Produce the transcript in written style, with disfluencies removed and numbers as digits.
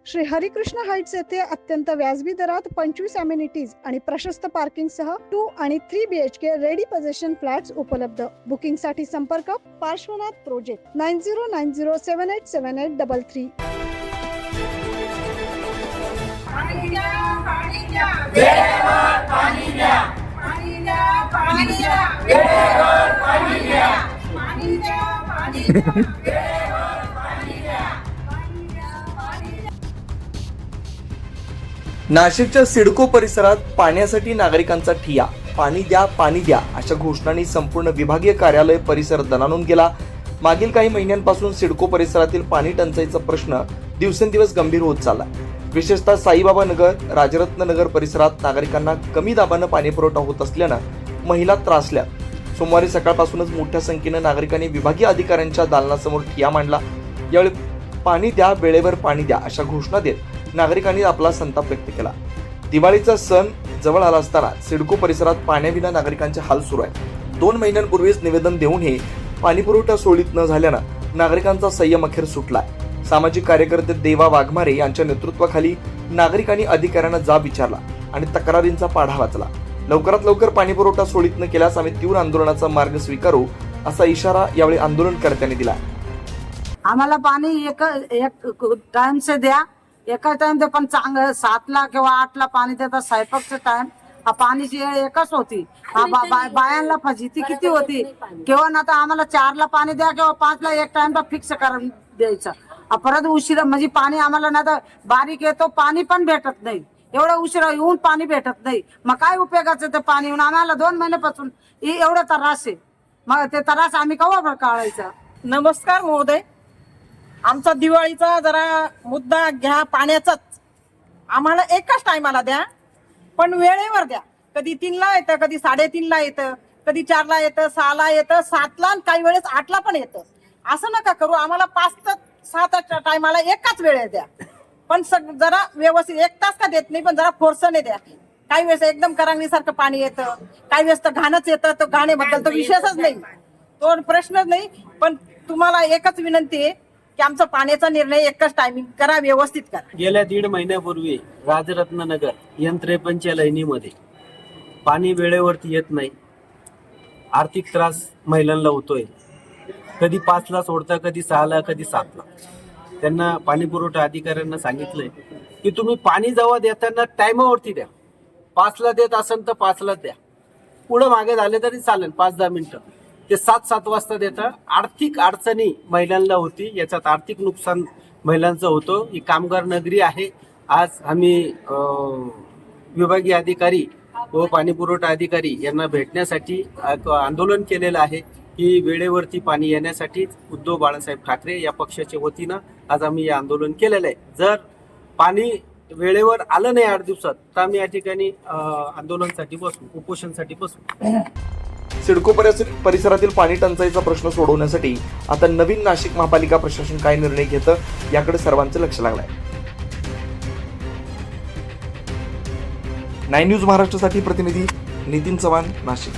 Shri Harikrishna Heights येथे अत्यंत व्याजबी दरात 25 अमेनिटीज आणि प्रशस्त पार्किंग सह 2 आणि 3 BHK रेडी पोझिशन फ्लॅट्स उपलब्ध. बुकिंग साठी संपर्क पार्श्वनाथ प्रोजेक्ट 9090787833. नाशिकच्या सिडको परिसरात पाण्यासाठी नागरिकांचा ठिय्या. पाणी द्या अशा घोषणांनी संपूर्ण विभागीय कार्यालय परिसर दणाणून गेला. मागील काही महिन्यांपासून सिडको परिसरातील पाणी टंचाईचा प्रश्न दिवसेंदिवस गंभीर होत चालला. विशेषतः साईबाबा नगर, राजरत्न नगर परिसरात नागरिकांना कमी दाबानं पाणी पुरवठा होत असल्यानं महिला त्रासल्या. सोमवारी सकाळपासूनच मोठ्या संख्येनं नागरिकांनी विभागीय अधिकाऱ्यांच्या दालनासमोर ठिय्या मांडला. यावेळी पाणी द्या, वेळेवर पाणी द्या अशा घोषणा देत नागरिकांनी आपला संताप व्यक्त केला. दिवाळीचा सण जवळ आला असताना सिडको परिसरात पाण्याविना नागरिकांचे हाल सुरू आहे. 2 महिन्यांपूर्वीच निवेदन देऊनही पाणीपुरवठा सुरळीत न झाल्यानं नागरिकांचा संयम अखेर सुटलाय. सामाजिक कार्यकर्ते देवा वाघमारे यांच्या नेतृत्वाखाली नागरिकांनी अधिकाऱ्यांना जाब विचारला आणि तक्रारींचा पाढा वाचला. लवकरात लवकर पाणीपुरवठा सुरळीत न केल्यास आम्ही तीव्र आंदोलनाचा मार्ग स्वीकारू असा इशारा यावेळी आंदोलनकर्त्यांनी दिला. आम्हाला पाणी एक टाइम से द्या, एका टाइम ते पण चांगलं 7ला किंवा 8ला पाणी देतात. स्वयंपाकचं टाइम पाणीची वेळ एकच होती. बायांना फजिती किती होती. किंवा ना तर आम्हाला 4ला पाणी द्या किंवा 5ला एक टाइम फिक्स करून द्यायचा. परत उशिरा म्हणजे पाणी आम्हाला ना तर बारीक येतो, पाणी पण भेटत नाही. एवढं उशिरा येऊन पाणी भेटत नाही. मग काय उपयोगाचं ते पाणी येऊन. आम्हाला 2 महिन्यापासून एवढा त्रास आहे. मग ते त्रास आम्ही केव्हा काढायचा. नमस्कार महोदय, आमचा दिवाळीचा जरा मुद्दा घ्या पाण्याचाच. आम्हाला एकाच टायमाला द्या, पण वेळेवर द्या. कधी 3ला येतं, कधी 3:30ला येतं, कधी 4ला येतं, 6ला येतं, 7ला, काही वेळेस 8ला पण येतं. असं नका करू. आम्हाला 5 ते 7 टायमाला एकाच वेळेत द्या, पण जरा व्यवस्थित. 1 तास का देत नाही, पण जरा फोर्सने द्या. काही वेळेस एकदम करांगणीसारखं पाणी येतं, काही वेळेस तर घाणच येतं. तर घाणेबद्दल तर विशेषच नाही, तो प्रश्नच नाही. पण तुम्हाला एकच विनंती आहे की आमचा पाण्याचा निर्णय एकच टायमिंग करा, व्यवस्थित करा. गेल्या 1.5 महिन्यापूर्वी राजरत्न नगर यंत्रेपंच्या लाईनीमध्ये पाणी वेळेवरती येत नाही. आर्थिक त्रास महिलांना होतोय. कधी 5ला सोडता, कधी 6ला, कधी 7ला. त्यांना पाणी पुरवठा अधिकाऱ्यांना सांगितलंय की तुम्ही पाणी जेव्हा देताना टायमावरती द्या. 5ला देत असेल तर 5लाच द्या. पुढे मागे झाले तरी चालेल, 5-10 मिनिटं. ते 7 वाजता देतं. आर्थिक अडचणी महिलांना होती. याच्यात आर्थिक नुकसान महिलांचं होतं. ही कामगार नगरी आहे. आज आम्ही विभागीय अधिकारी व पाणी पुरवठा अधिकारी यांना भेटण्यासाठी आंदोलन केलेलं आहे की वेळेवरती पाणी येण्यासाठी उद्धव बाळासाहेब ठाकरे या पक्षाच्या वतीनं आज आम्ही हे आंदोलन केलेलं आहे. जर पाणी वेळेवर आलं नाही 8 दिवसात तर आम्ही या ठिकाणी आंदोलनासाठी बसू, उपोषणासाठी बसू. सिडको परिसरातील पाणी टंचाईचा प्रश्न सोडवण्यासाठी आता नवीन नाशिक महापालिका प्रशासन काय निर्णय घेतं याकडे सर्वांचं लक्ष लागलंय. 9 न्यूज महाराष्ट्रासाठी प्रतिनिधी नितीन चव्हाण, नाशिक.